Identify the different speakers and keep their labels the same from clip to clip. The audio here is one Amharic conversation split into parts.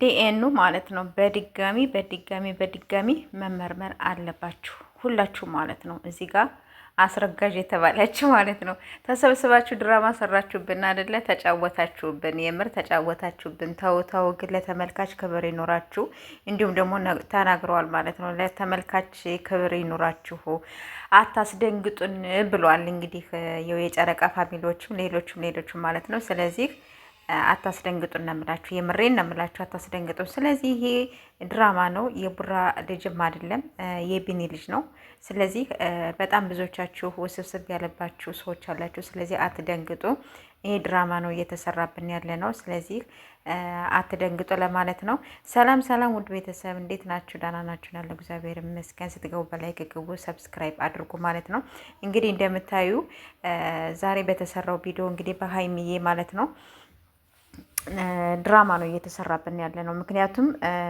Speaker 1: ዲኤንኤ ማለት ነው። በድጋሚ መመርመር አለባችሁ ሁላችሁ ማለት ነው። እዚህ ጋር አስረጋጅ የተባላችሁ ማለት ነው። ተሰብስባችሁ ድራማ ሰራችሁብን አይደለ? ተጫወታችሁብን፣ የምር ተጫወታችሁብን። ተው ግን ለተመልካች ክብር ይኖራችሁ። እንዲሁም ደግሞ ተናግረዋል ማለት ነው። ለተመልካች ክብር ይኖራችሁ፣ አታስደንግጡን ብሏል። እንግዲህ የጨረቃ ፋሚሊዎችም ሌሎችም ማለት ነው። ስለዚህ አታስደንግጡን ነው የምላችሁ። የምሬን ነው የምላችሁ፣ አታስደንግጡን። ስለዚህ ይሄ ድራማ ነው፣ የቡራ ልጅም አይደለም የቢኒ ልጅ ነው። ስለዚህ በጣም ብዙዎቻችሁ ውስብስብ ያለባችሁ ሰዎች አላችሁ። ስለዚህ አትደንግጡ፣ ይሄ ድራማ ነው እየተሰራብን ያለ ነው። ስለዚህ አትደንግጡ ለማለት ነው። ሰላም ውድ ቤተሰብ እንዴት ናችሁ? ደህና ናችሁ? ያለው እግዚአብሔር ይመስገን። ስትገቡ በላይ ግቡ፣ ሰብስክራይብ አድርጉ ማለት ነው። እንግዲህ እንደምታዩ ዛሬ በተሰራው ቪዲዮ እንግዲህ በሀይሚዬ ማለት ነው ድራማ ነው እየተሰራብን ያለ ነው። ምክንያቱም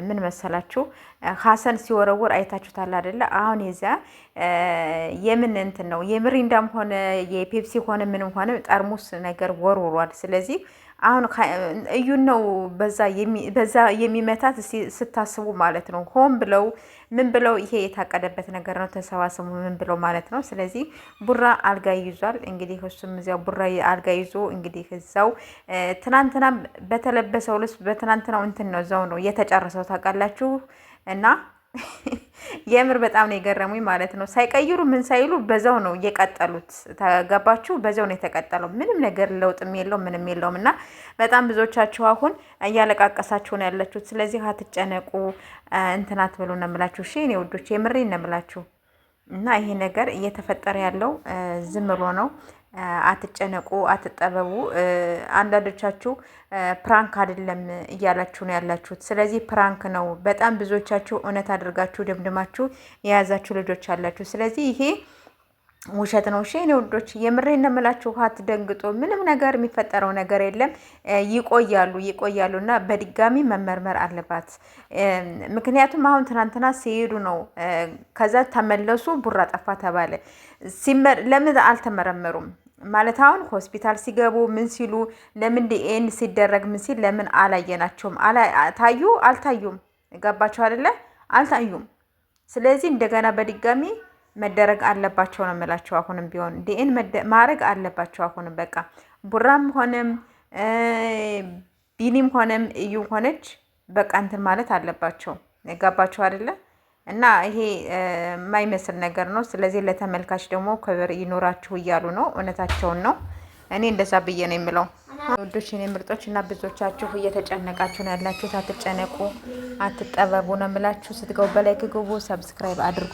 Speaker 1: ምን መሰላችሁ፣ ሀሰን ሲወረውር አይታችሁታል አይደለ? አሁን የዚያ የምን እንትን ነው የሚሪንዳም ሆነ የፔፕሲ ሆነ ምንም ሆነ ጠርሙስ ነገር ወርውሯል። ስለዚህ አሁን እዩን ነው በዛ የሚመታት ስታስቡ ማለት ነው። ሆን ብለው ምን ብለው ይሄ የታቀደበት ነገር ነው። ተሰባስቡ ምን ብለው ማለት ነው። ስለዚህ ቡራ አልጋ ይዟል። እንግዲህ እሱም እዚያው ቡራ አልጋ ይዞ እንግዲህ እዛው ትናንትና በተለበሰው ልብስ በትናንትናው እንትን ነው እዛው ነው የተጨረሰው ታውቃላችሁ። እና የምር በጣም ነው የገረሙኝ ማለት ነው። ሳይቀይሩ ምን ሳይሉ በዛው ነው እየቀጠሉት። ተገባችሁ? በዛው ነው የተቀጠለው። ምንም ነገር ለውጥም የለውም ምንም የለውም። እና በጣም ብዙዎቻችሁ አሁን እያለቃቀሳችሁ ነው ያላችሁት። ስለዚህ አትጨነቁ እንትን አትበሉ ነው የምላችሁ። እሺ እኔ ውዶች የምሬን ነው የምላችሁ። እና ይሄ ነገር እየተፈጠረ ያለው ዝም ብሎ ነው። አትጨነቁ፣ አትጠበቡ። አንዳንዶቻችሁ ፕራንክ አይደለም እያላችሁ ነው ያላችሁት። ስለዚህ ፕራንክ ነው። በጣም ብዙዎቻችሁ እውነት አድርጋችሁ ደምድማችሁ የያዛችሁ ልጆች አላችሁ። ስለዚህ ይሄ ውሸት ነው። እሺ እኔ ወዶች የምሬን ነው የምላችሁ። አትደንግጡ። ምንም ነገር የሚፈጠረው ነገር የለም። ይቆያሉ እና በድጋሚ መመርመር አለባት። ምክንያቱም አሁን ትናንትና ሲሄዱ ነው ከዛ ተመለሱ ቡራ ጠፋ ተባለ። ለምን አልተመረመሩም? ማለት አሁን ሆስፒታል ሲገቡ ምን ሲሉ ለምን ዲኤን ሲደረግ ምን ሲል ለምን አላየናቸውም? አልታዩም። ገባቸው አይደለ? አልታዩም። ስለዚህ እንደገና በድጋሚ መደረግ አለባቸው ነው የምላቸው። አሁንም ቢሆን ዲኤን ማድረግ አለባቸው። አሁንም በቃ ቡራም ሆነም ቢኒም ሆነም እዩ ሆነች በቃ እንትን ማለት አለባቸው። ገባቸው አይደለ? እና ይሄ የማይመስል ነገር ነው። ስለዚህ ለተመልካች ደግሞ ክብር ይኖራችሁ እያሉ ነው። እውነታቸውን ነው። እኔ እንደዛ ብዬ ነው የምለው ውዶች፣ እኔ ምርጦች። እና ብዙዎቻችሁ እየተጨነቃችሁ ነው ያላችሁት። አትጨነቁ፣ አትጠበቡ ነው የምላችሁ። ስትገቡ በላይ ግቡ፣ ሰብስክራይብ አድርጉ።